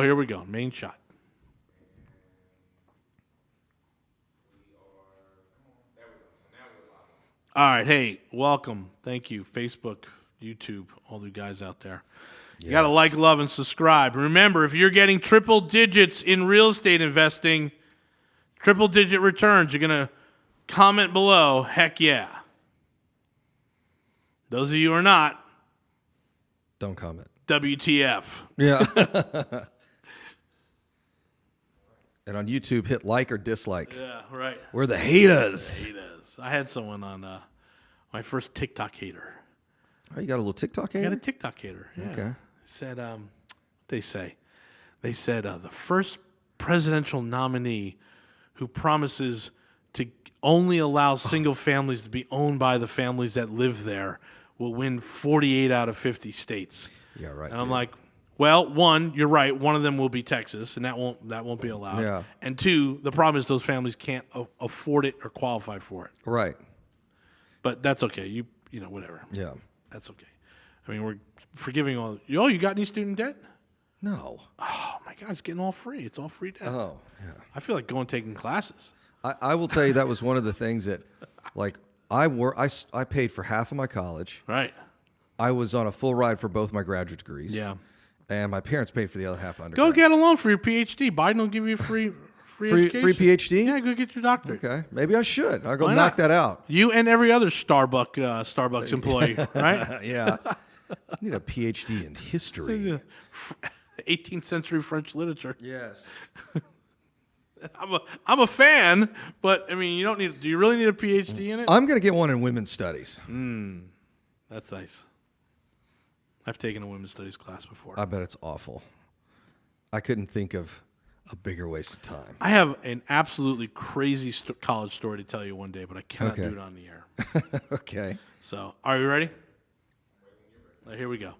here we go. Main shot. All right. Hey, welcome. Thank you. Facebook, YouTube, all the guys out there. You got to like, love, and subscribe. Remember, if you're getting triple digits in real estate investing, triple digit returns, you're going to comment below, heck yeah. Those of you who are not, don't comment. WTF. Yeah. And on YouTube, hit like or dislike. Yeah, right. We're the haters. The haters. I had someone on my first TikTok hater. Oh, you got a little TikTok hater? I got a TikTok hater. Yeah. Okay. Said, they said the first presidential nominee who promises to only allow single families to be owned by the families that live there will win 48 out of 50 states. Yeah, right. And I'm like, well, one, you're right. One of them will be Texas, and that won't be allowed. Yeah. And two, the problem is those families can't afford it or qualify for it. Right. But that's okay. You know, whatever. Yeah. That's okay. I mean, we're forgiving all. You got any student debt? No. Oh my God, it's getting all free. It's all free debt. Oh, yeah. I feel like taking classes. I will tell you that was one of the things that, like, I paid for half of my college. Right. I was on a full ride for both my graduate degrees. Yeah. And my parents paid for the other half undergrad. Go get a loan for your PhD. Biden will give you a free education. Free PhD? Yeah, go get your doctorate. Okay. Maybe I should. I'll go Why knock not? that out. You and every other Starbucks employee, right? Yeah. I need a PhD in history. 18th century French literature. Yes. I'm a fan, but I mean, you don't need. Do you really need a PhD in it? I'm going to get one in women's studies. That's nice. I've taken a women's studies class before. I bet it's awful. I couldn't think of a bigger waste of time. I have an absolutely crazy college story to tell you one day, but I cannot do it on the air. Okay. So, are you ready? Here we go.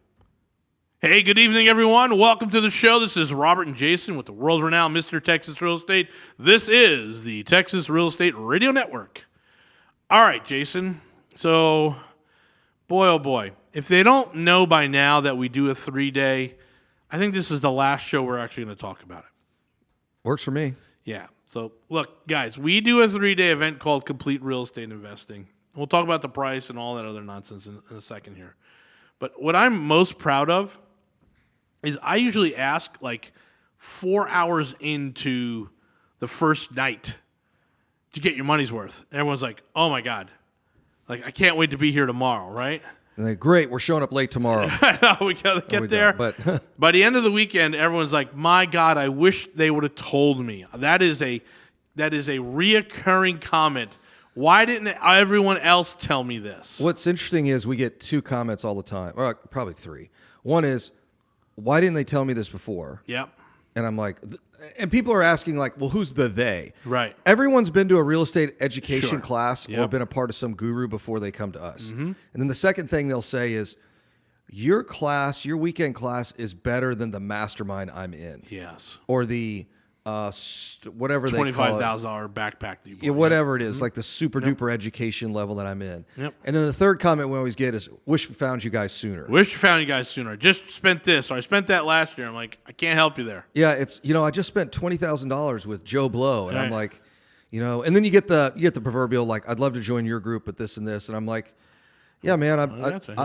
Hey, good evening, everyone. Welcome to the show. This is Robert and Jason with the world-renowned Mr. Texas Real Estate. This is the Texas Real Estate Radio Network. All right, Jason. So, boy, oh boy. If they don't know by now that we do a 3-day, I think this is the last show we're actually going to talk about it. Works for me. Yeah. So, look, guys, we do a 3-day event called Complete Real Estate Investing. We'll talk about the price and all that other nonsense in a second here. But what I'm most proud of is I usually ask like 4 hours into the first night to get your money's worth. And everyone's like, oh, my God. Like, I can't wait to be here tomorrow, right? And they, great, we're showing up late tomorrow. I know, we got to get there. But by the end of the weekend, everyone's like, my God, I wish they would have told me. That is a reoccurring comment. Why didn't everyone else tell me this? What's interesting is we get 2 comments all the time, or probably 3. One is, why didn't they tell me this before? Yep. And I'm like, and people are asking like, well, who's the they? Right. Everyone's been to a real estate education class Yep. or been a part of some guru before they come to us. Mm-hmm. And then the second thing they'll say is, your class, your weekend class is better than the mastermind I'm in. Yes. Or the whatever they call it. $25,000 backpack that you bought. Yeah, whatever it is, like the super duper education level that I'm in. Yep. And then the third comment we always get is, wish we found you guys sooner. Wish you found you guys sooner. Just spent this, or I spent that last year. I'm like, I can't help you there. Yeah, it's, I just spent $20,000 with Joe Blow, and Right. I'm like, and then you get the proverbial like, I'd love to join your group, but this and this, and I'm like, yeah, man,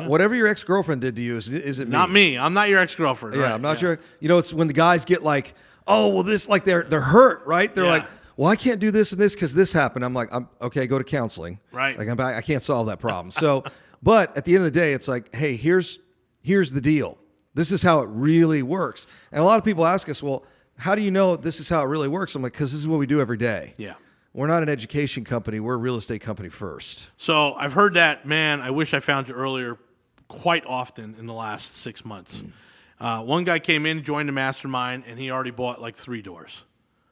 whatever your ex-girlfriend did to you isn't me. Not me. I'm not your ex-girlfriend. Yeah, right? I'm not your. It's when the guys get like, oh, well, this, like they're hurt, right? They're Yeah. like, well, I can't do this and this because this happened. I'm like, I'm okay. Go to counseling. Right. Like I can't solve that problem. So, but at the end of the day, it's like, hey, here's the deal. This is how it really works. And a lot of people ask us, well, how do you know this is how it really works? I'm like, because this is what we do every day. Yeah. We're not an education company. We're a real estate company first. So I've heard that, man, I wish I found you earlier quite often in the last 6 months. One guy came in, joined the mastermind, and he already bought like 3 doors.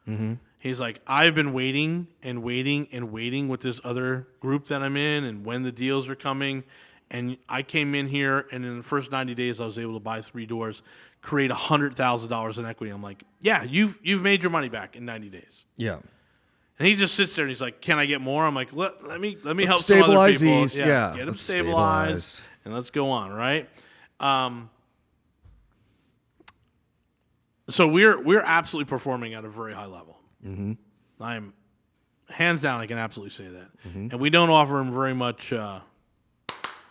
Mm-hmm. He's like, I've been waiting and waiting and waiting with this other group that I'm in and when the deals are coming. And I came in here, and in the first 90 days, I was able to buy 3 doors, create $100,000 in equity. I'm like, yeah, you've made your money back in 90 days. Yeah. And he just sits there and he's like, can I get more? I'm like, let me help some other stabilize people. these. Yeah. Get them Let's stabilized, and let's go on, right? So we're absolutely performing at a very high level. Mm-hmm. I'm hands down. I can absolutely say that. Mm-hmm. And we don't offer them very much.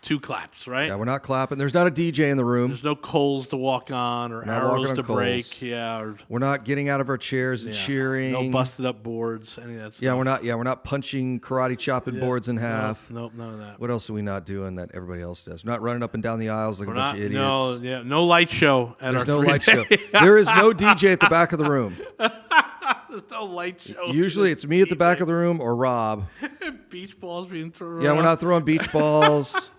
2 claps, right? Yeah, we're not clapping. There's not a DJ in the room. There's no coals to walk on or arrows to break. Yeah, we're not getting out of our chairs and cheering. No busted up boards, any of that stuff. Yeah, we're not punching karate chopping boards in half. Nope, none of that. What else are we not doing that everybody else does? We're not running up and down the aisles like a bunch of idiots. No light show at There's our no 3 light show. There is no DJ at the back of the room. There's no light show. Usually it's me at the back of the room or Rob. Beach balls being thrown. Yeah, we're not throwing beach balls.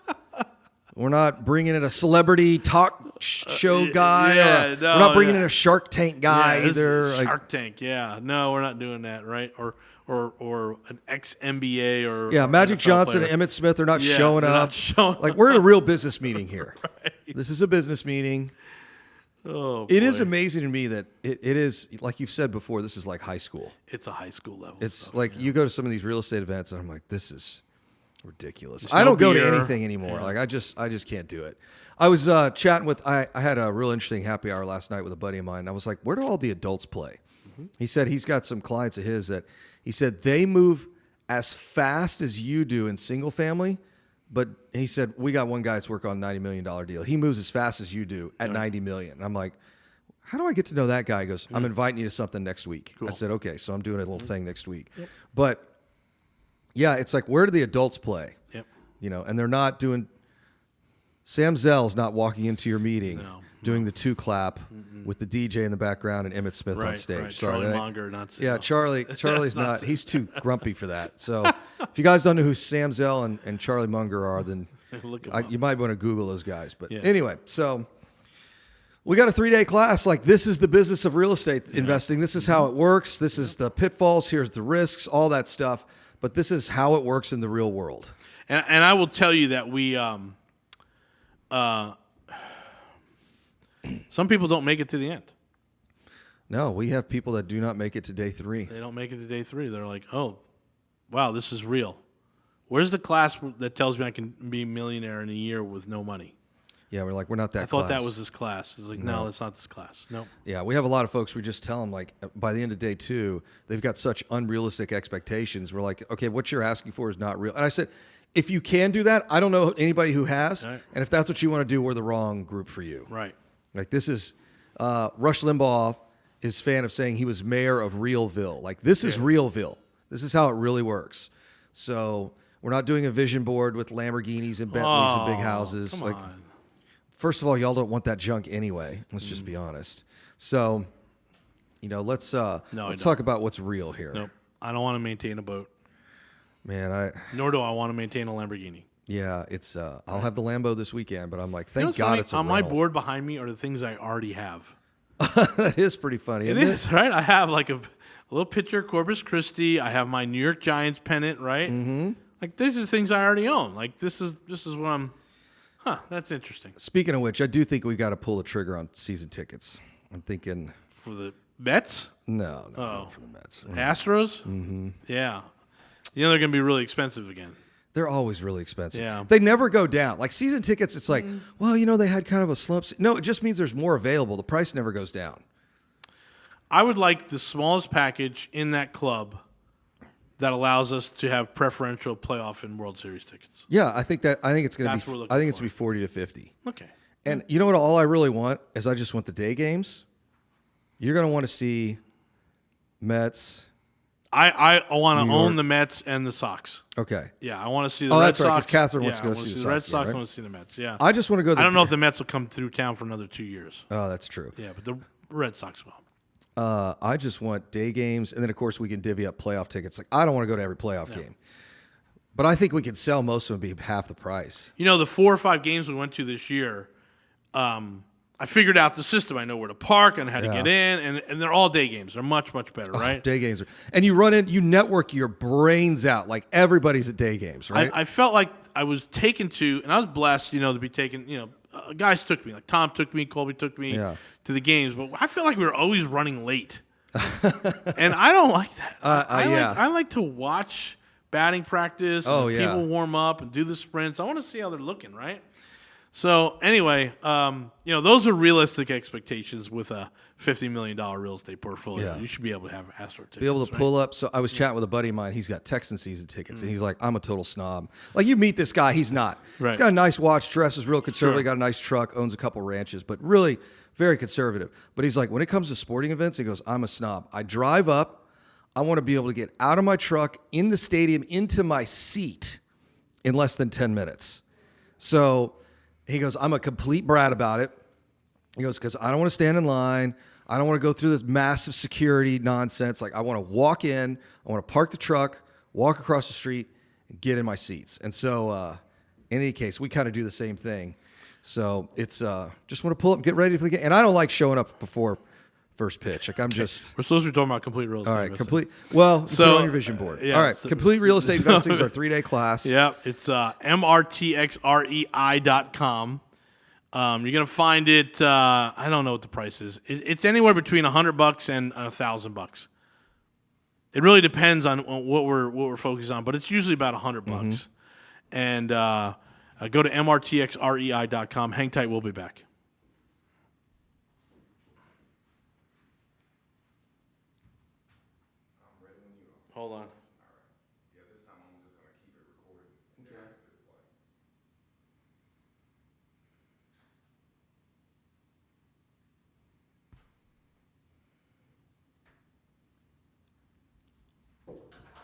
We're not bringing in a celebrity talk show guy. We're not bringing in a Shark Tank guy either. Shark Tank, yeah. No, we're not doing that, right? Or an ex-NBA or Magic NFL Johnson player. and Emmett Smith are not showing up. Like we're in a real business meeting here. Right. This is a business meeting. Oh, it is amazing to me that it is, like you've said before, this is like high school. It's a high school level. It's stuff, like you go to some of these real estate events and I'm like, this is ridiculous. I don't go to anything anymore. Like I just can't do it. I was chatting with I had a real interesting happy hour last night with a buddy of mine. And I was like, where do all the adults play? Mm-hmm. He said he's got some clients of his that he said they move as fast as you do in single family, but he said we got one guy that's working on a $90 million deal. He moves as fast as you do at $90 million. And I'm like, how do I get to know that guy? He goes, I'm inviting you to something next week. Cool. I said, okay, so I'm doing a little thing next week. Yep. But yeah, it's like, where do the adults play? Yep. You know, and they're not doing. Sam Zell's not walking into your meeting doing the 2 clap with the DJ in the background and Emmett Smith on stage. Right. Sorry, Charlie Munger, not. Yeah, Charlie's not. He's too grumpy for that. So, if you guys don't know who Sam Zell and Charlie Munger are, then you might want to Google those guys. But anyway, so we got a 3-day class. Like, this is the business of real estate investing. This is how it works. This is the pitfalls. Here's the risks. All that stuff. But this is how it works in the real world. And I will tell you that we some people don't make it to the end. No, we have people that do not make it to day 3. They don't make it to day 3. They're like, oh, wow, this is real. Where's the class that tells me I can be a millionaire in a year with no money? Yeah, we're like, we're not that I thought that was this class. It's like, no, that's not this class. No. Yeah, we have a lot of folks, we just tell them, like, by the end of day 2, they've got such unrealistic expectations. We're like, okay, what you're asking for is not real. And I said, if you can do that, I don't know anybody who has. Right. And if that's what you want to do, we're the wrong group for you. Right. Like, this is, Rush Limbaugh is fan of saying he was mayor of Realville. Like, this is Realville. This is how it really works. So we're not doing a vision board with Lamborghinis and Bentleys and big houses. Come on. First of all, y'all don't want that junk anyway. Let's just be honest. So, you know, let's talk about what's real here. Nope. I don't want to maintain a boat. Man, nor do I want to maintain a Lamborghini. Yeah, it's. I'll have the Lambo this weekend, but I'm like, thank God funny? It's a on rental. my board behind me are the things I already have. That is pretty funny. It is, right? I have like a little picture of Corpus Christi. I have my New York Giants pennant, right? Mm-hmm. Like, these are the things I already own. Like, this is what I'm. Huh, that's interesting. Speaking of which, I do think we got to pull the trigger on season tickets. I'm thinking for the Mets. No, for the Mets. Astros. Mm-hmm. Yeah, you know they're going to be really expensive again. They're always really expensive. Yeah, they never go down. Like season tickets, it's like, well, you know, they had kind of a slump. No, it just means there's more available. The price never goes down. I would like the smallest package in that club that allows us to have preferential playoff and World Series tickets. Yeah, I think it's going to be. I think it's going to be 40 to 50. Okay. And you know what? All I really want is I just want the day games. You're going to want to see Mets. I want to own the Mets and the Sox. Okay. Yeah, I want to see the Red Sox. That's right, because Catherine wants to go see the Sox. The Red Sox right? want to see the Mets, yeah. I just want to go. I don't know if the Mets will come through town for another 2 years. Oh, that's true. Yeah, but the Red Sox will. I just want day games, and then, of course, we can divvy up playoff tickets. Like, I don't want to go to every playoff game. But I think we could sell most of them be half the price. You know, the 4 or 5 games we went to this year, I figured out the system. I know where to park and how to get in, and they're all day games. They're much, much better, right? Day games. And you network your brains out. Like, everybody's at day games, right? I felt like I was taken to, and I was blessed, to be taken, guys took me. Like, Tom took me, Colby took me to the games. But I feel like we were always running late. And I don't like that. I like to watch batting practice and people warm up and do the sprints. I want to see how they're looking, right? So anyway, those are realistic expectations with a $50 million real estate portfolio. Yeah. You should be able to have Astro tickets. Be able to right? pull up. So I was chatting with a buddy of mine. He's got Texan season tickets, and he's like, "I'm a total snob." Like you meet this guy, he's not. Right. He's got a nice watch, dresses real conservative, Sure. got a nice truck, owns a couple ranches, but really very conservative. But he's like, when it comes to sporting events, he goes, "I'm a snob. I drive up. I want to be able to get out of my truck in the stadium into my seat in less than 10 minutes." So he goes, "I'm a complete brat about it." He goes, "Because I don't want to stand in line. I don't want to go through this massive security nonsense. Like I want to walk in, I want to park the truck, walk across the street, and get in my seats." And so in any case, we kind of do the same thing. So it's just want to pull up and get ready for the game. And I don't like showing up before first pitch. Like I'm just... We're supposed to be talking about complete real estate. All right, investing. complete. Well, So, put it on your vision board. yeah, All right, so- complete real estate investing is our 3-day class. Yeah, it's mrtxrei.com. You're going to find it, I don't know what the price is. It's anywhere between $100 and $1,000. It really depends on what we're focused on, but it's usually about $100. And go to mrtxrei.com. Hang tight, we'll be back. Hold on. Yeah, this time I'm just going to keep it recorded. Okay.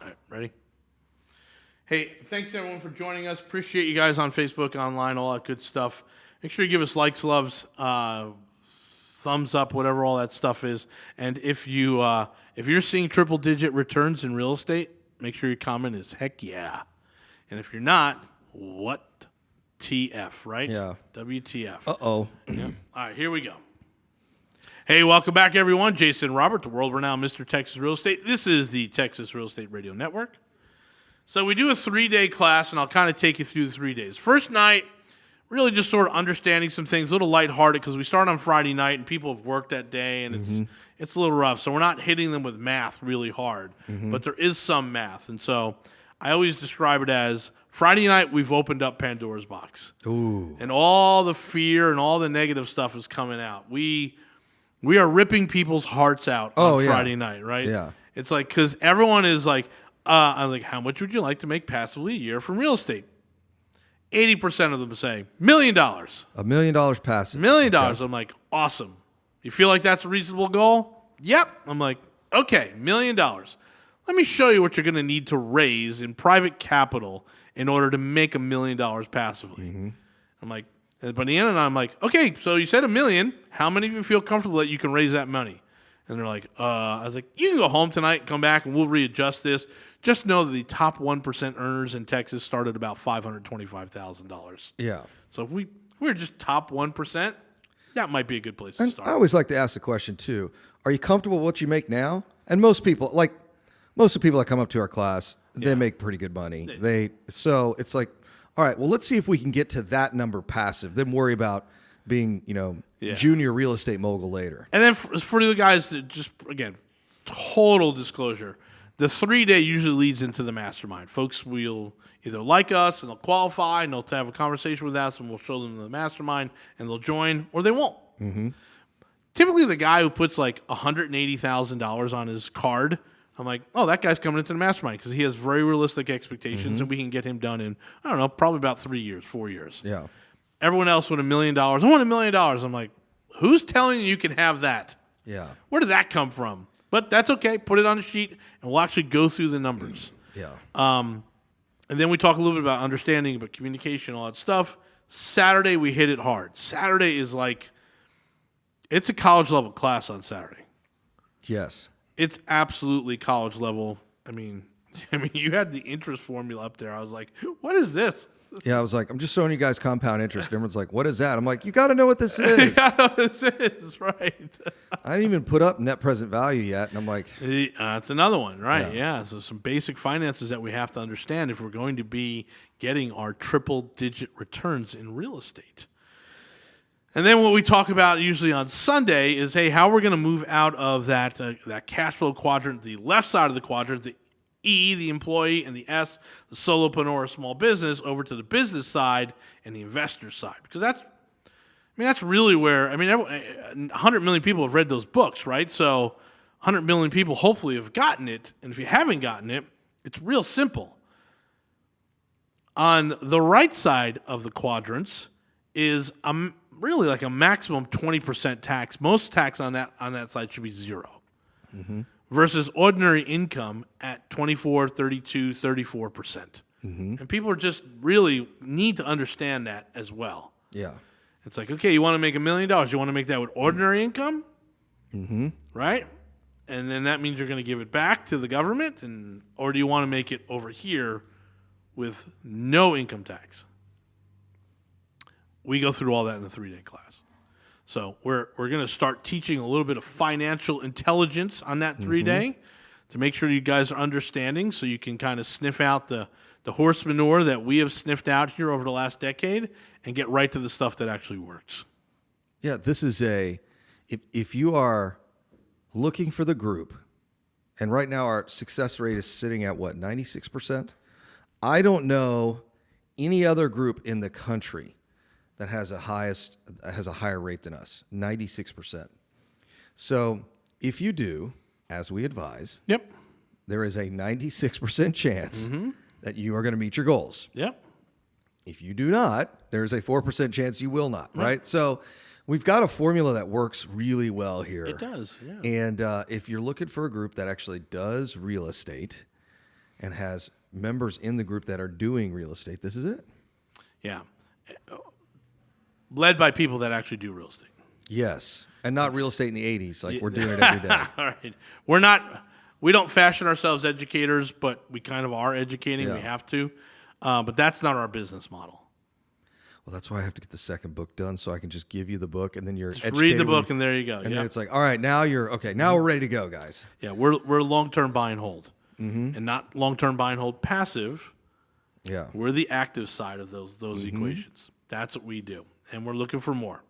All right, ready? Hey, thanks everyone for joining us. Appreciate you guys on Facebook, online, all that good stuff. Make sure you give us likes, loves, thumbs up, whatever all that stuff is. And if you're seeing triple-digit returns in real estate, make sure your comment is heck yeah. And if you're not, what TF, right? Yeah. WTF. Uh-oh. Yeah. All right, here we go. Hey, welcome back, everyone. Jason Robert, the world-renowned Mr. Texas Real Estate. This is the Texas Real Estate Radio Network. So we do a 3-day class, and I'll kind of take you through the 3 days. First night, really just sort of understanding some things, a little lighthearted, because we start on Friday night, and people have worked that day, and it's a little rough. So we're not hitting them with math really hard, but there is some math. And so I always describe it as Friday night, we've opened up Pandora's box. Ooh. And all the fear and all the negative stuff is coming out. We are ripping people's hearts out on Friday night, right? Yeah. It's like, because everyone is like, I'm like, how much would you like to make passively a year from real estate? 80% of them say, $1 million. $1 million passive. $1 million. I'm like, awesome. You feel like that's a reasonable goal? Yep. I'm like, okay, $1 million. Let me show you what you're going to need to raise in private capital in order to make $1 million passively. I'm like, but in the end, I'm like, okay, so you said $1 million. How many of you feel comfortable that you can raise that money? And they're like, I was like, you can go home tonight, come back, and we'll readjust this. Just know that the top 1% earners in Texas start at about $525,000. Yeah. So if we're just top 1%, that might be a good place to And start. I always like to ask the question, too. Are you comfortable with what you make now? And most of the people that come up to our class, they make pretty good money. So it's like, all right, well, let's see if we can get to that number passive, then worry about being, junior real estate mogul later. And then for the guys that just, again, total disclosure, the 3-day usually leads into the mastermind. Folks will either like us and they'll qualify and they'll have a conversation with us and we'll show them the mastermind and they'll join, or they won't. Typically the guy who puts like $180,000 on his card, I'm like, oh, that guy's coming into the mastermind because he has very realistic expectations and we can get him done in, I don't know, probably about 3 years, 4 years. Yeah. Everyone else with $1 million. I want $1 million. I'm like, who's telling you can have that? Yeah. Where did that come from? But that's okay. Put it on a sheet, and we'll actually go through the numbers. Yeah. And then we talk a little bit about understanding, about communication, all that stuff. Saturday, we hit it hard. Saturday is like, it's a college-level class on Saturday. Yes. It's absolutely college level. I mean, you had the interest formula up there. I was like, what is this? Yeah, I was like, I'm just showing you guys compound interest. And everyone's like, what is that? I'm like, you got to know what this is. I know what this is, right. I didn't even put up net present value yet. And I'm like, That's another one, right? Yeah. So some basic finances that we have to understand if we're going to be getting our triple-digit returns in real estate. And then what we talk about usually on Sunday is, hey, how we're going to move out of that cash flow quadrant, the left side of the quadrant, the E, the employee, and the S, the solopreneur or small business, over to the business side and the investor side. Because that's really where, 100 million people have read those books, right? So 100 million people hopefully have gotten it. And if you haven't gotten it, it's real simple. On the right side of the quadrants is really like a maximum 20% tax. Most tax on that side should be 0. Versus ordinary income at 24, 32, 34%. And people are just really need to understand that as well. Yeah. It's like, okay, you want to make $1 million. You want to make that with ordinary income? Right? And then that means you're going to give it back to the government? Or do you want to make it over here with no income tax? We go through all that in a 3-day class. So we're going to start teaching a little bit of financial intelligence on that 3-day to make sure you guys are understanding so you can kind of sniff out the horse manure that we have sniffed out here over the last decade and get right to the stuff that actually works. Yeah, this is if you are looking for the group, and right now our success rate is sitting at 96%? I don't know any other group in the country that has a higher rate than us, 96%. So if you do, as we advise, Yep. there is a 96% chance that you are going to meet your goals. Yep. If you do not, there's a 4% chance you will not, right? So we've got a formula that works really well here. It does, yeah. And if you're looking for a group that actually does real estate and has members in the group that are doing real estate, this is it. Yeah. Led by people that actually do real estate. Yes. And not real estate in the 80s, like we're doing it every day. All right. We don't fashion ourselves educators, but we kind of are educating. Yeah. We have to. But that's not our business model. Well, that's why I have to get the second book done so I can just give you the book and then you're Just read the book and there you go. And then it's like, all right, now you're okay. Now we're ready to go, guys. Yeah, we're long-term buy and hold. And not long-term buy and hold passive. Yeah. We're the active side of those equations. That's what we do. And we're looking for more.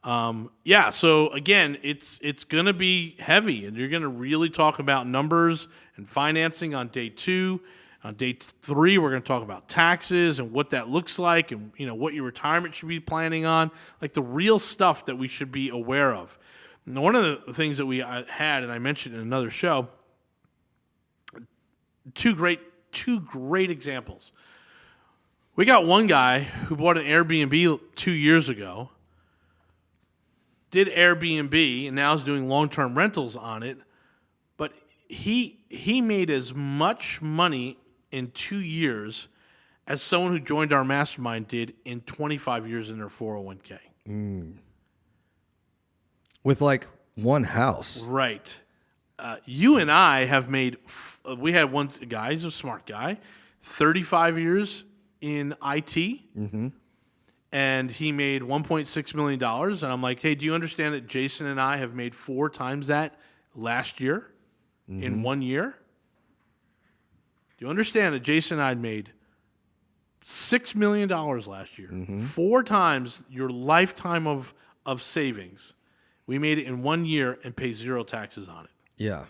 So again, it's going to be heavy, and you're going to really talk about numbers and financing on day 2. On day 3, we're going to talk about taxes and what that looks like, and what your retirement should be planning on, like the real stuff that we should be aware of. And one of the things that we had, and I mentioned in another show, two great examples. We got one guy who bought an Airbnb 2 years ago, did Airbnb, and now is doing long-term rentals on it, but he made as much money in 2 years as someone who joined our mastermind did in 25 years in their 401k. With like one house. Right. You and I have made, we had one guy, he's a smart guy, 35 years in IT, and he made $1.6 million. And I'm like, hey, do you understand that Jason and I have made 4 times that last year in 1 year? Do you understand that Jason and I made $6 million last year? 4 times your lifetime of savings. We made it in 1 year and pay 0 taxes on it. Yeah.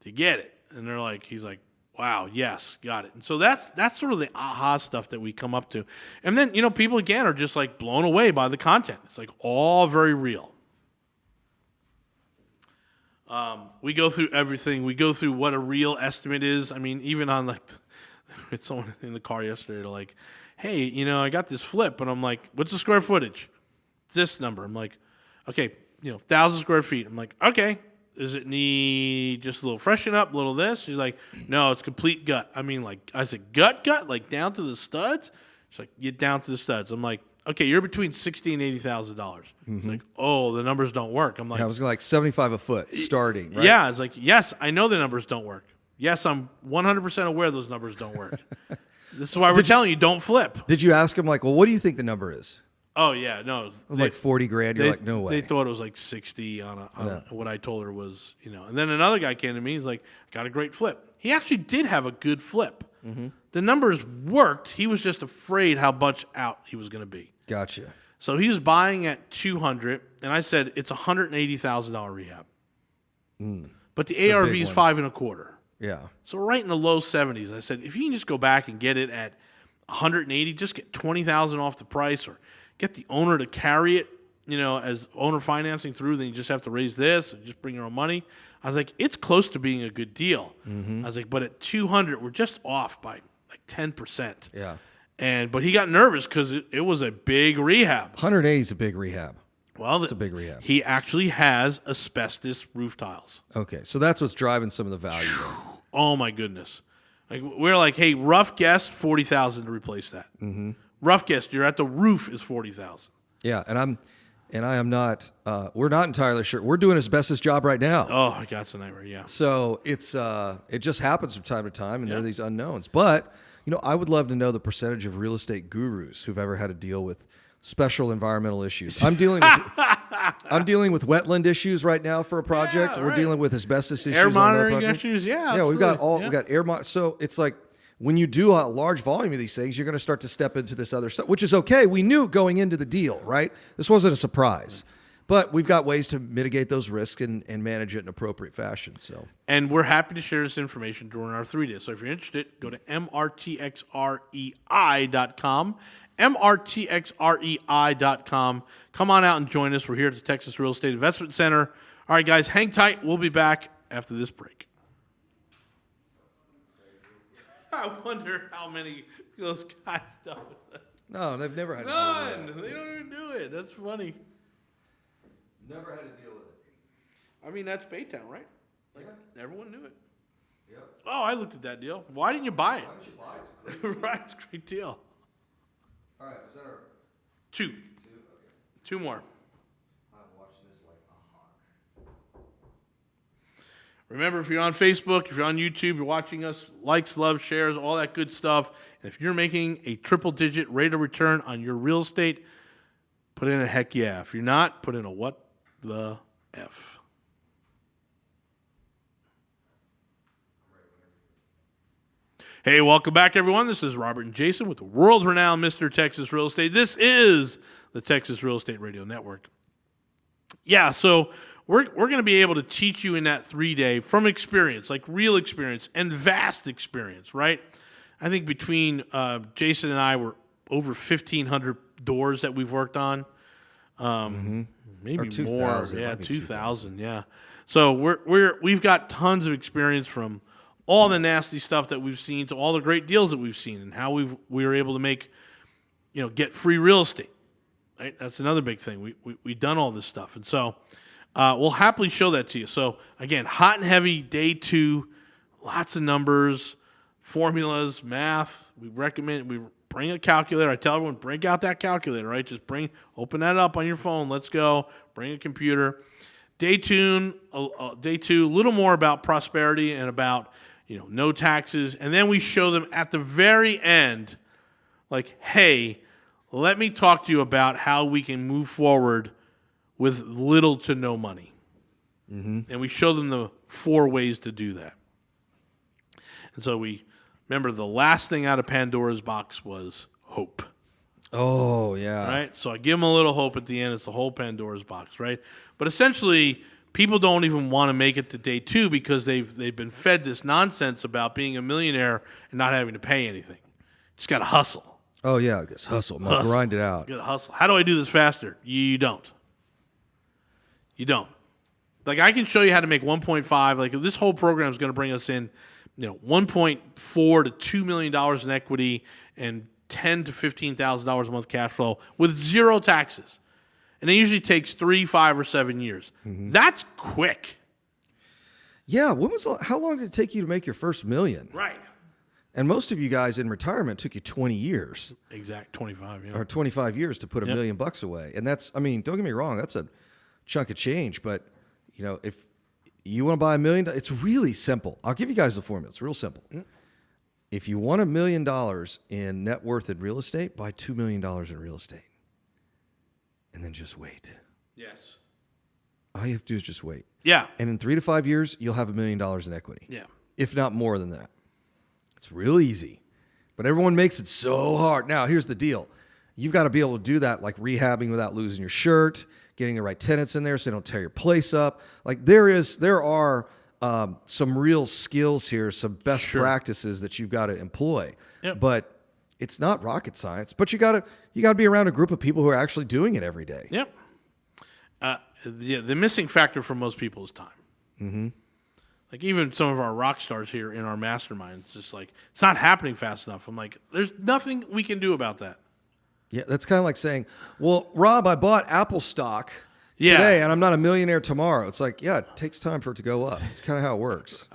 To get it. And he's like, wow, yes, got it. And so that's sort of the aha stuff that we come up to. And then, people again are just like blown away by the content. It's like all very real. We go through everything. We go through what a real estimate is. I mean, even on with someone in the car yesterday, they're like, hey, I got this flip. And I'm like, what's the square footage? It's this number. I'm like, okay, 1,000 square feet. I'm like, okay. Does it need just a little freshen up, a little this? She's like, no, it's complete gut. I said, gut, like down to the studs? She's like, get down to the studs. I'm like, okay, you're between $60,000 and $80,000. She's like, oh, the numbers don't work. I'm like, I was like $75 a foot starting, right? Yeah, it's like, yes, I know the numbers don't work. Yes, I'm 100% aware those numbers don't work. This is why we're telling you, don't flip. Did you ask him well, what do you think the number is? Oh yeah, no. It was like $40,000. You're like, no way. They thought it was like 60 on what I told her was, And then another guy came to me. He's like, got a great flip. He actually did have a good flip. The numbers worked. He was just afraid how much out he was going to be. Gotcha. So he was buying at $200,000, and I said it's $180,000 rehab. But the ARV is 5.25. Yeah. So right in the low 70s. I said, if you can just go back and get it at 180, just get 20,000 off the price, or get the owner to carry it, as owner financing through, then you just have to raise this and just bring your own money. I was like, it's close to being a good deal. I was like, but at 200, we're just off by like 10%. Yeah. But he got nervous because it was a big rehab. 180 is a big rehab. Well, it's a big rehab. He actually has asbestos roof tiles. Okay, so that's what's driving some of the value there. Oh my goodness! Like, we're like, hey, rough guess, 40,000 to replace that. Rough guess, you're at the roof is 40,000. Yeah, and I am not. We're not entirely sure. We're doing asbestos job right now. Oh my God, it's a nightmare. Yeah. So it's it just happens from time to time, and there are these unknowns. But I would love to know the percentage of real estate gurus who've ever had to deal with special environmental issues. I'm dealing with wetland issues right now for a project. Yeah, We're right. dealing with asbestos issues. Air on another monitoring project. issues. Yeah. Yeah, we've absolutely. got air mon. So it's like when you do a large volume of these things, you're going to start to step into this other stuff, which is okay. We knew going into the deal, right? This wasn't a surprise. But we've got ways to mitigate those risks and manage it in appropriate fashion. So, And we're happy to share this information during our 3 days. So if you're interested, go to mrtxrei.com. mrtxrei.com. Come on out and join us. We're here at the Texas Real Estate Investment Center. All right, guys, hang tight. We'll be back after this break. I wonder how many of those guys do it. no, they've never had None. to deal with They don't even do it. That's funny. it. Never had to deal with it. I mean, that's Baytown, right? Like, everyone knew it. Yep. Oh, I looked at that deal. Why didn't you buy it? Why don't you buy it? It's a great deal. Right, it's a great deal. All right, was that our 2. two? Okay. 2 more. I'm watching this like a hawk. Remember, if you're on Facebook, if you're on YouTube, you're watching us, likes, love, shares, all that good stuff. And if you're making a triple-digit rate of return on your real estate, put in a heck yeah. If you're not, put in a what the F. Hey, welcome back, everyone. This is Robert and Jason with the world-renowned Mr. Texas Real Estate. This is the Texas Real Estate Radio Network. Yeah, so we're going to be able to teach you in that 3-day from experience, like real experience and vast experience, right? I think between Jason and I, we're over 1,500 doors that we've worked on. Maybe Or more. 2,000, Yeah, might be 2,000. Yeah. So we've got tons of experience from all the nasty stuff that we've seen to all the great deals that we've seen and how we were able to make, get free real estate. Right? That's another big thing. We've done all this stuff. And so we'll happily show that to you. So again, hot and heavy, day 2, lots of numbers, formulas, math. We recommend we bring a calculator. I tell everyone, break out that calculator, right? Just open that up on your phone. Let's go. Bring a computer. Day 2, a little more about prosperity and about, no taxes. And then we show them at the very end, like, hey, let me talk to you about how we can move forward with little to no money. And we show them the 4 ways to do that. And so remember, the last thing out of Pandora's box was hope. Oh, yeah. Right? So I give them a little hope at the end. It's the whole Pandora's box, right? But essentially, people don't even want to make it to day 2 because they've been fed this nonsense about being a millionaire and not having to pay anything. Just got to hustle. Oh, yeah. I guess hustle. No, grind it out. You got to hustle. How do I do this faster? You don't. You don't. Like, I can show you how to make 1.5. Like, this whole program is going to bring us in, $1.4 to $2 million in equity and $10,000 to $15,000 a month cash flow with 0 taxes. And it usually takes 3, 5, or 7 years. That's quick. Yeah. How long did it take you to make your first $1 million? Right. And most of you guys in retirement took you 20 years Exact. 25, yeah. or 25 years to put $1 million away. And that's, don't get me wrong, that's a chunk of change. But, if you want to buy $1 million, it's really simple. I'll give you guys the formula. It's real simple. If you want $1 million in net worth in real estate, buy $2 million in real estate. And then just wait. Yes. All you have to do is just wait. Yeah. And in 3 to 5 years, you'll have $1 million in equity. Yeah. If not more than that. It's real easy. But everyone makes it so hard. Now, here's the deal. You've got to be able to do that, like rehabbing without losing your shirt, getting the right tenants in there so they don't tear your place up. Like there are some real skills here, some best Sure. practices that you've got to employ. Yep. But it's not rocket science. But you got to be around a group of people who are actually doing it every day. Yep. The missing factor for most people is time. Mm-hmm. Like even some of our rock stars here in our mastermind, it's just like it's not happening fast enough. I'm like, there's nothing we can do about that. Yeah, that's kind of like saying, well, Rob, I bought Apple stock Yeah. today and I'm not a millionaire tomorrow. It's like, yeah, it takes time for it to go up. It's kind of how it works.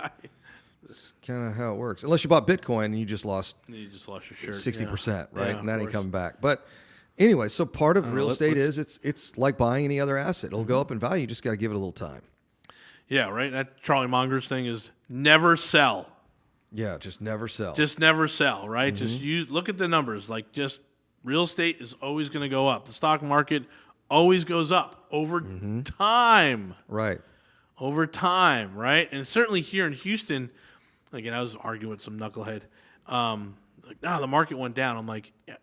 It's kind of how it works. Unless you bought Bitcoin and you just lost You just lost your shirt. 60%, right? Yeah, And that of ain't course. coming back. But anyway, so part of real let's- estate is it's like buying any other asset. It'll go up in value. You just got to give it a little time. Yeah, right. That Charlie Munger's thing is never sell. Yeah, just never sell. Just never sell, right? Mm-hmm. Just look at the numbers. Like just real estate is always going to go up. The stock market always goes up over time. right. Over time, right? And certainly here in Houston, again, I was arguing with some knucklehead. Like, no, the market went down. I'm like, yeah,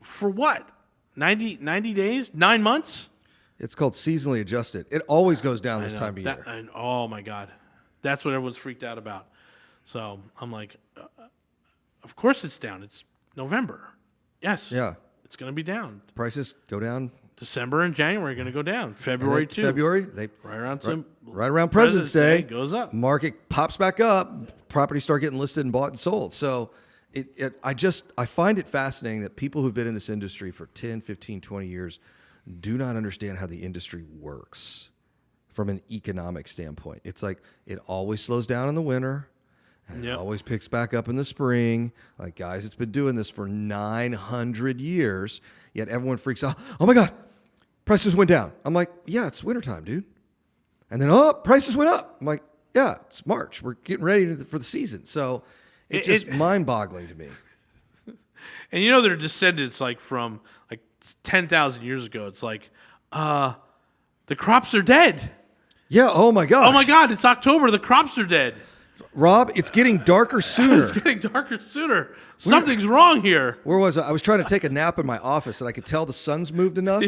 for what? 90 days? 9 months? It's called seasonally adjusted. It always goes down this I know. time of year. Oh my God, that's what everyone's freaked out about. So I'm like, of course it's down. It's November. Yes. Yeah. It's going to be down. Prices go down. December and January are going to go down. February too. February, right around President's Day, goes up. Market pops back up. Properties start getting listed and bought and sold. So I find it fascinating that people who've been in this industry for 10, 15, 20 years do not understand how the industry works from an economic standpoint. It's like it always slows down in the winter and it always picks back up in the spring. Like, guys, it's been doing this for 900 years, yet everyone freaks out. Oh my God, prices went down. I'm like, yeah, it's wintertime, dude. And then, prices went up. I'm like, yeah, it's March. We're getting ready for the season. So it's just mind-boggling to me. And you know their descendants, like from like 10,000 years ago. It's like, the crops are dead. Yeah. Oh my God. Oh my God, it's October. The crops are dead. Rob, it's getting darker sooner. It's getting darker sooner. Something's wrong here. Where was I? I was trying to take a nap in my office, and I could tell the sun's moved enough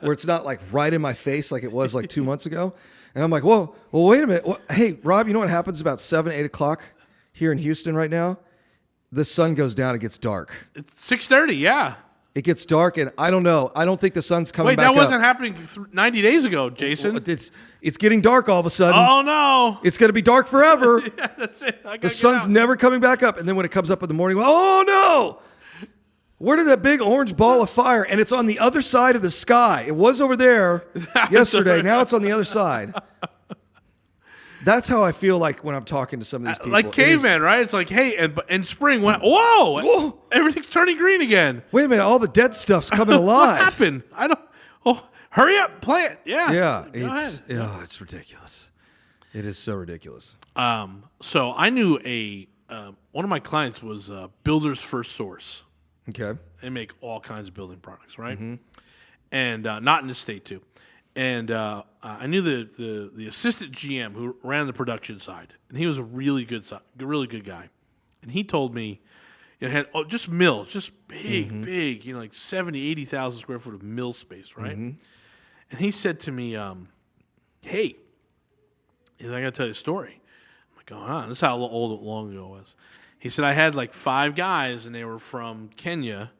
where it's not like right in my face like it was like 2 months ago. And I'm like, whoa, well, wait a minute. Hey, Rob, you know what happens about 7, 8 o'clock here in Houston right now? The sun goes down. It gets dark. It's 6:30. Yeah. It gets dark, and I don't know. I don't think the sun's coming Wait, back that wasn't up. happening 90 days ago, Jason. It's getting dark all of a sudden. Oh no. It's going to be dark forever. Yeah, that's it. The sun's never coming back up. And then when it comes up in the morning, oh no! Where did that big orange ball of fire? And it's on the other side of the sky. It was over there yesterday. Now it's on the other side. That's how I feel like when I'm talking to some of these people. Like caveman, right? It's like, hey, and spring went, whoa, everything's turning green again. Wait a minute, all the dead stuff's coming alive. What happened? I don't. Oh, hurry up, play it. Yeah. Yeah, Go ahead. it's ridiculous. It is so ridiculous. So I knew one of my clients was Builder's First Source. Okay. They make all kinds of building products, right? And not in this state too. And I knew the assistant GM who ran the production side, and he was a really good guy. And he told me, had just mills, just big, like 70, 80,000 square foot of mill space, right? And he said to me, hey, I got to tell you a story. I'm like, oh, this is how long ago it was. He said, I had like 5 guys, and they were from Kenya,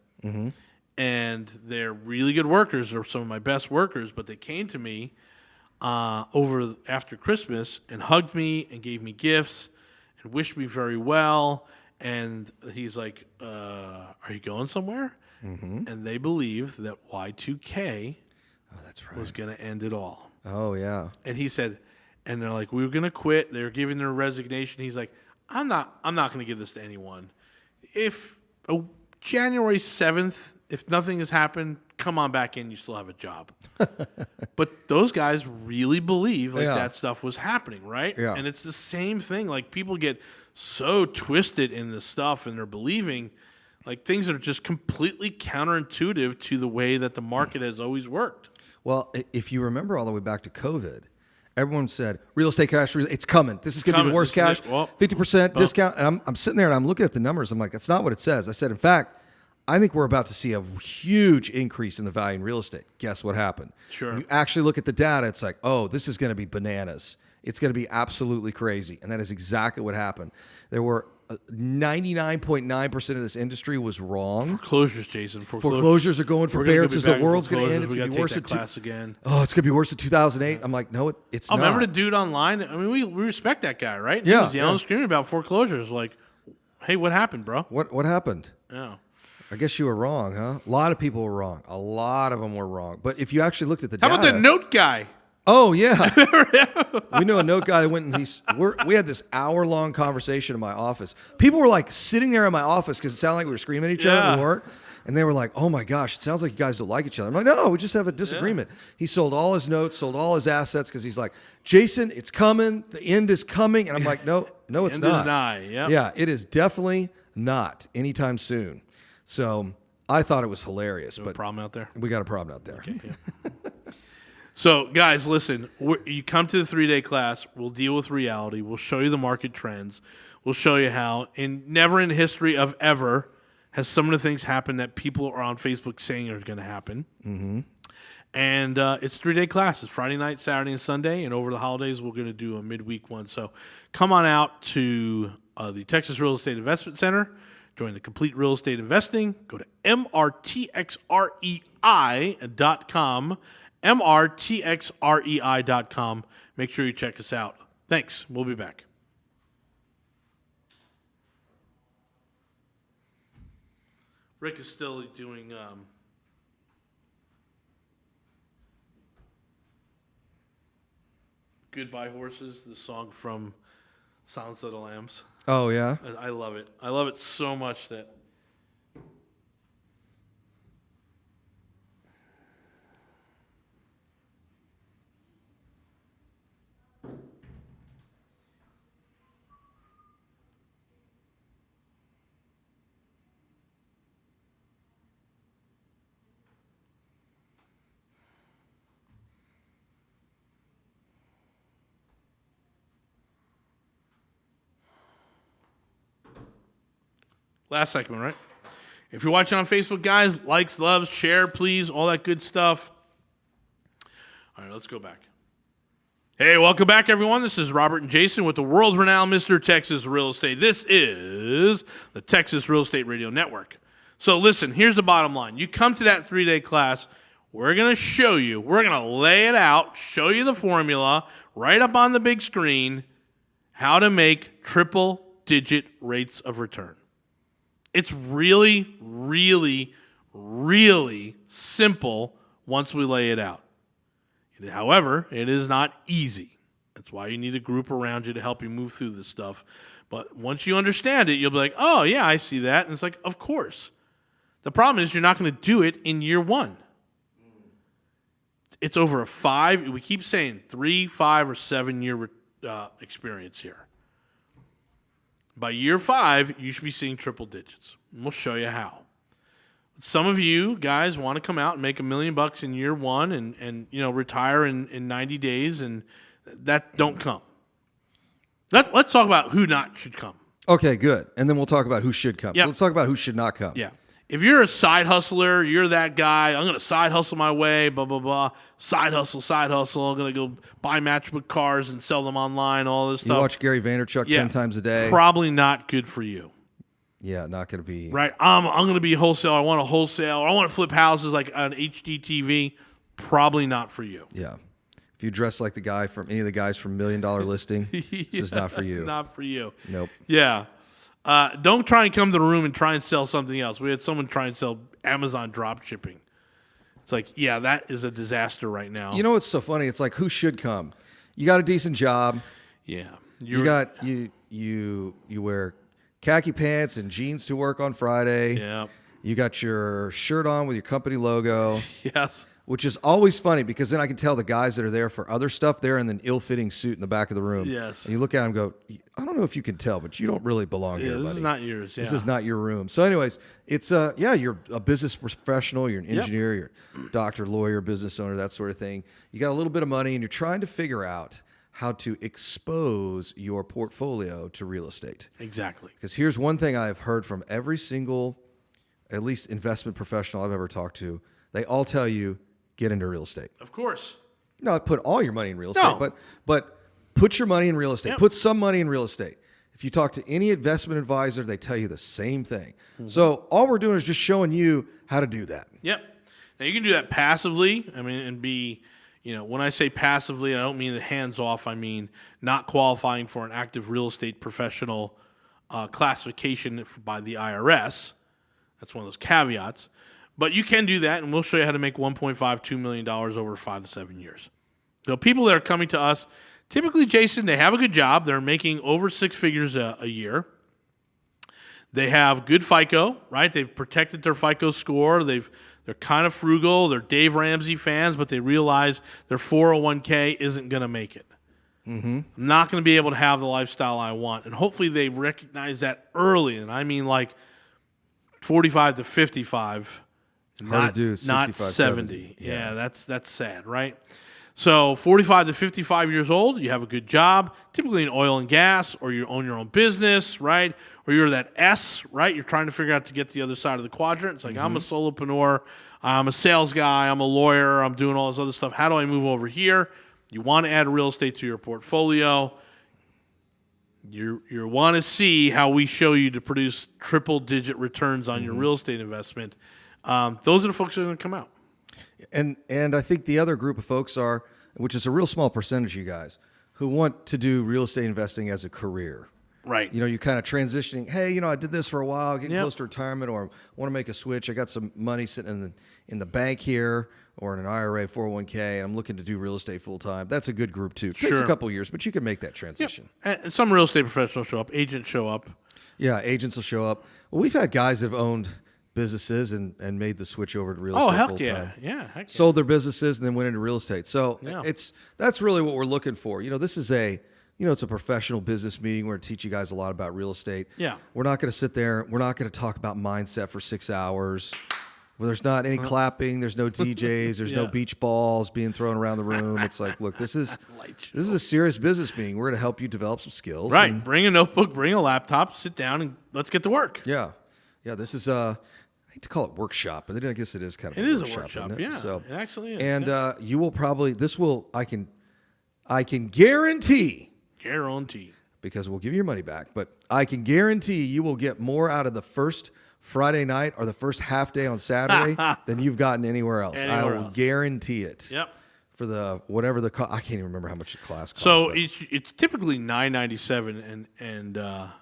and they're really good workers. They're some of my best workers, but they came to me after Christmas and hugged me and gave me gifts and wished me very well. And he's like, are you going somewhere? And they believe that Y2K was going to end it all. Oh, yeah. And he said, and they're like, we were going to quit. They're giving their resignation. He's like, I'm not going to give this to anyone. If January 7th, if nothing has happened, come on back in. You still have a job. But those guys really believe that stuff was happening, right? Yeah. And it's the same thing. Like people get so twisted in this stuff, and they're believing like things that are just completely counterintuitive to the way that the market has always worked. Well, if you remember all the way back to COVID, everyone said real estate cash, it's coming. This is going to be the worst cash, 50% discount. And I'm sitting there and I'm looking at the numbers. I'm like, that's not what it says. I said, in fact, I think we're about to see a huge increase in the value in real estate. Guess what happened? Sure. You actually look at the data. It's like, oh, this is going to be bananas. It's going to be absolutely crazy. And that is exactly what happened. There were 99.9% of this industry was wrong. Foreclosures, Jason. Foreclosures are going for bear. Says the world's going to end. It's going to be worse than class again. Oh, it's going to be worse than 2008. I'm like, no, it's not. Remember the dude online? I mean, we respect that guy, right? Yeah. He was yelling, screaming about foreclosures. Like, hey, what happened, bro? What happened? Yeah. I guess you were wrong, huh? A lot of people were wrong. A lot of them were wrong. But if you actually looked at the data. How about the note guy? Oh, yeah. We know a note guy that went and we had this hour-long conversation in my office. People were like sitting there in my office because it sounded like we were screaming at each other. And we weren't. And they were like, oh, my gosh, it sounds like you guys don't like each other. I'm like, no, we just have a disagreement. Yeah. He sold all his notes, sold all his assets because he's like, Jason, it's coming. The end is coming. And I'm like, no, it's not. End is nigh. Yep. Yeah, it is definitely not anytime soon. So I thought it was hilarious. But problem out there? We got a problem out there. Okay, yeah. So, guys, listen, you come to the 3-day class. We'll deal with reality. We'll show you the market trends. We'll show you how. And never in the history of ever has some of the things happened that people are on Facebook saying are going to happen. Mm-hmm. And it's 3-day class. It's Friday night, Saturday, and Sunday. And over the holidays, we're going to do a midweek one. So come on out to the Texas Real Estate Investment Center. Join the Complete Real Estate Investing. Go to mrtxrei.com. mrtxrei.com. Make sure you check us out. Thanks. We'll be back. Rick is still doing Goodbye Horses, the song from Silence of the Lambs. Oh, yeah? I love it. I love it so much that... Last segment, right? If you're watching on Facebook, guys, likes, loves, share, please, all that good stuff. All right, let's go back. Hey, welcome back, everyone. This is Robert and Jason with the world-renowned Mr. Texas Real Estate. This is the Texas Real Estate Radio Network. So listen, here's the bottom line. You come to that 3-day class, we're going to show you, we're going to lay it out, show you the formula right up on the big screen, how to make triple-digit rates of return. It's really, really, really simple once we lay it out. However, it is not easy. That's why you need a group around you to help you move through this stuff. But once you understand it, you'll be like, oh, yeah, I see that. And it's like, of course. The problem is you're not going to do it in year one. It's over we keep saying 3, 5, or 7 year experience here. By year 5, you should be seeing triple digits. And we'll show you how. Some of you guys want to come out and make $1 million in year 1 and retire in 90 days, and that don't come. Let's talk about who not should come. Okay, good. And then we'll talk about who should come. Yep. So let's talk about who should not come. Yeah. If you're a side hustler, you're that guy, I'm going to side hustle my way, blah, blah, blah. Side hustle. I'm going to go buy matchbook cars and sell them online, all this stuff. You watch Gary Vaynerchuk 10 times a day. Probably not good for you. Yeah, not going to be. Right. I'm going to be wholesale. I want to wholesale. Or I want to flip houses like on HGTV. Probably not for you. Yeah. If you dress like the guy from any of the guys from $1 Million Listing, this is not for you. Not for you. Nope. Yeah. Don't try and come to the room and try and sell something else. We had someone try and sell Amazon drop shipping. It's like, yeah, that is a disaster right now. You know what's so funny? It's like, who should come? You got a decent job. Yeah. You wear khaki pants and jeans to work on Friday. Yeah. You got your shirt on with your company logo. Yes. Which is always funny because then I can tell the guys that are there for other stuff, they're in an ill-fitting suit in the back of the room. Yes. And you look at them and go, I don't know if you can tell, but you don't really belong here, buddy. This is not yours. Yeah. This is not your room. So anyways, it's, you're a business professional, you're an engineer, you're a doctor, lawyer, business owner, that sort of thing. You got a little bit of money and you're trying to figure out how to expose your portfolio to real estate. Exactly. Because here's one thing I've heard from every single, at least investment professional I've ever talked to. They all tell you, get into real estate. Of course. No, put all your money in real estate, but Put your money in real estate. Yep. Put some money in real estate. If you talk to any investment advisor, they tell you the same thing. So all we're doing is just showing you how to do that. Yep. Now you can do that passively. I mean, and be, when I say passively, I don't mean the hands off. I mean not qualifying for an active real estate professional classification by the IRS. That's one of those caveats. But you can do that, and we'll show you how to make $1.5, $2 million over 5 to 7 years. So people that are coming to us, typically, Jason, they have a good job. They're making over 6 figures a year. They have good FICO, right? They've protected their FICO score. They're kind of frugal. They're Dave Ramsey fans, but they realize their 401k isn't going to make it. I'm not going to be able to have the lifestyle I want. And hopefully they recognize that early. And I mean like 45 to 55. Hard to do, not 65, 70. Yeah, that's sad, right? So 45 to 55 years old, you have a good job, typically in oil and gas, or you own your own business, right? Or you're that S, right? You're trying to figure out to get to the other side of the quadrant. It's like, I'm a solopreneur, I'm a sales guy, I'm a lawyer, I'm doing all this other stuff. How do I move over here? You want to add real estate to your portfolio. You want to see how we show you to produce triple-digit returns on your real estate investment. Those are the folks that are going to come out. And I think the other group of folks are, which is a real small percentage of you guys, who want to do real estate investing as a career. Right. You're kind of transitioning. Hey, I did this for a while, getting Yep. close to retirement, or want to make a switch. I got some money sitting in the bank here, or in an IRA, 401k, and I'm looking to do real estate full time. That's a good group too. It takes a couple years, but you can make that transition. And some real estate professionals show up, agents show up. Yeah, agents will show up. Well, we've had guys that have owned businesses and made the switch over to real estate heck full yeah. time. Yeah, heck yeah. Sold their businesses and then went into real estate. So Yeah. that's really what we're looking for. This is it's a professional business meeting. We're going to teach you guys a lot about real estate. Yeah. We're not going to sit there. We're not going to talk about mindset for 6 hours. Well, there's not any clapping. There's no DJs. There's no Yeah. beach balls being thrown around the room. It's like, look, this is a serious business meeting. We're going to help you develop some skills. Right. And Bring a notebook, bring a laptop, sit down, and let's get to work. yeah. This is I hate to call it workshop, but I guess it is kind of It a is workshop, a workshop, isn't it? yeah. So, It actually is. And you will probably I can guarantee, Guarantee. because we'll give you your money back, but I can guarantee you will get more out of the first Friday night or the first half day on Saturday than you've gotten anywhere else. I will guarantee it. Yep. For the whatever the I can't even remember how much the class costs. So but it's typically $997, and a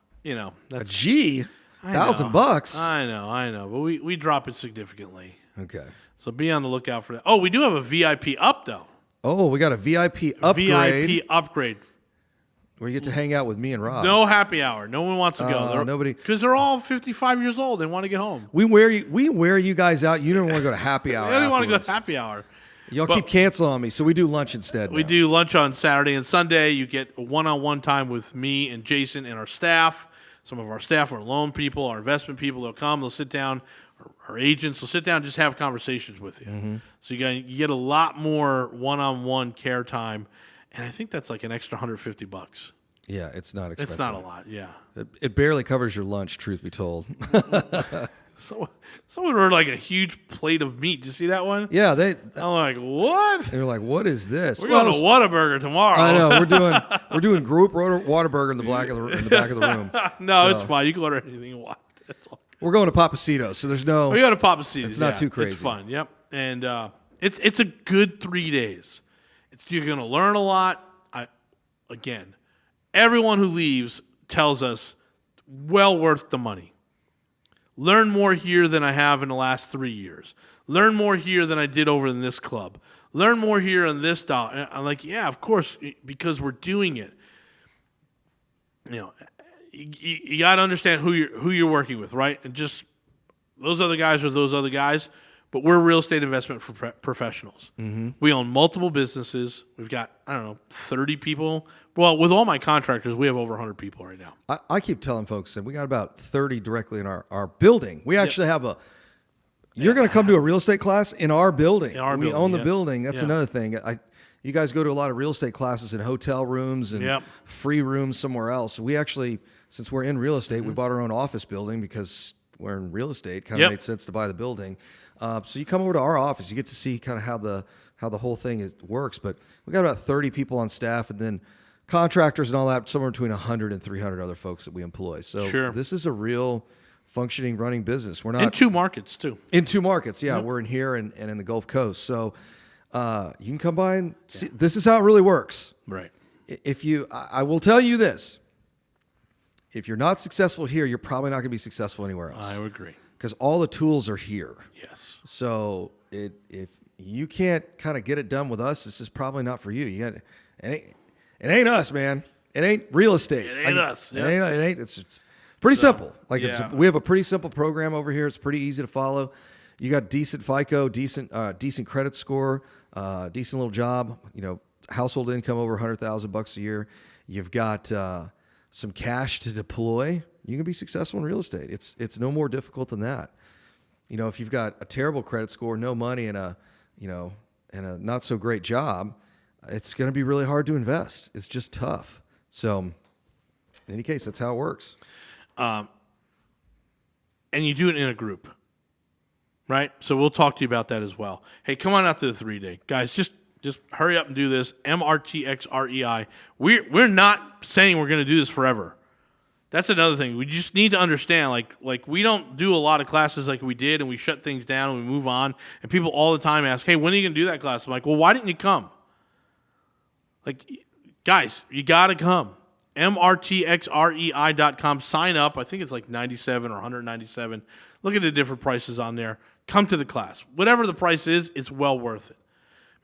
that's G, I know. $1,000. I know, but we drop it significantly. Okay. So be on the lookout for that. Oh, we do have a VIP up though. Oh, we got a VIP upgrade VIP upgrade. where you get to hang out with me and Rob. No happy hour. No one wants to go. Nobody, because they're all 55 years old. They want to get home. we wear you guys out. You don't want to go to happy hour. They don't want to go afterwards. to happy hour. Y'all But- keep canceling on me, so we do lunch instead. We now. do lunch on Saturday and Sunday. You get a one-on-one time with me and Jason and our staff. Some of our staff are loan people, our investment people. They'll come. They'll sit down. Our agents will sit down and just have conversations with you. Mm-hmm. So you get a lot more one-on-one care time, and I think that's like an extra $150. Yeah, it's not expensive. It's not a lot. Yeah. It barely covers your lunch, truth be told. So someone ordered like a huge plate of meat. Did you see that one? Yeah, I'm like, what? they were like, "What is this?" We're going to Whataburger tomorrow. I know we're doing group Waterburger in the back of the room. No, So- it's fine. You can order anything you want. That's all. We're going to Papacito, so there's no. We got to pop a seat. It's not too crazy. It's fun. Yep. And it's a good 3 days. You're going to learn a lot. Again, everyone who leaves tells us well worth the money. Learn more here than I have in the last 3 years. Learn more here than I did over in this club. Learn more here on this dollar. And I'm like, yeah, of course, because we're doing it. You got to understand who you're working with, right? And just those other guys are those other guys, but we're real estate investment professionals. Mm-hmm. We own multiple businesses. We've got 30 people. Well, with all my contractors, we have over 100 people right now. I keep telling folks that we got about 30 directly in our building. We actually have a. You're going to come to a real estate class in our building. We own the building. That's another thing. You guys go to a lot of real estate classes in hotel rooms and free rooms somewhere else. We actually, since we're in real estate, we bought our own office building because we're in real estate. Kind of made sense to buy the building. So you come over to our office, you get to see kind of how the whole thing works. But we got about 30 people on staff, and then a contractors and all that, somewhere between 100 and 300 other folks that we employ. So Sure. this is a real functioning, running business. We're not In 2 markets, too. in 2 markets. Yeah, we're in here and in the Gulf Coast. So you can come by and see. This is how it really works. Right. I will tell you this. If you're not successful here, you're probably not going to be successful anywhere else. I would agree. Because all the tools are here. Yes. So if you can't kind of get it done with us, this is probably not for you. It ain't us, man. It ain't real estate. It ain't us. It ain't. It's pretty simple. Like yeah. we have a pretty simple program over here. It's pretty easy to follow. You got decent FICO, decent credit score, decent little job. Household income over $100,000 a year. You've got some cash to deploy. You can be successful in real estate. It's no more difficult than that. If you've got a terrible credit score, no money, and a not so great job, it's going to be really hard to invest. It's just tough. So, in any case, that's how it works. And you do it in a group, right? So we'll talk to you about that as well. Hey, come on out to the 3-day, guys. Just hurry up and do this. MRTXREI. We're not saying we're going to do this forever. That's another thing. We just need to understand, like we don't do a lot of classes like we did, and we shut things down and we move on. And people all the time ask, "Hey, when are you going to do that class?" I'm like, "Well, why didn't you come?" Like, guys, you got to come. MRTXREI.com. Sign up. I think it's like $97 or $197. Look at the different prices on there. Come to the class. Whatever the price is, it's well worth it.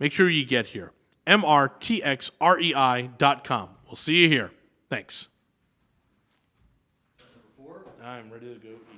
Make sure you get here. MRTXREI.com. We'll see you here. Thanks. I'm ready to go eat.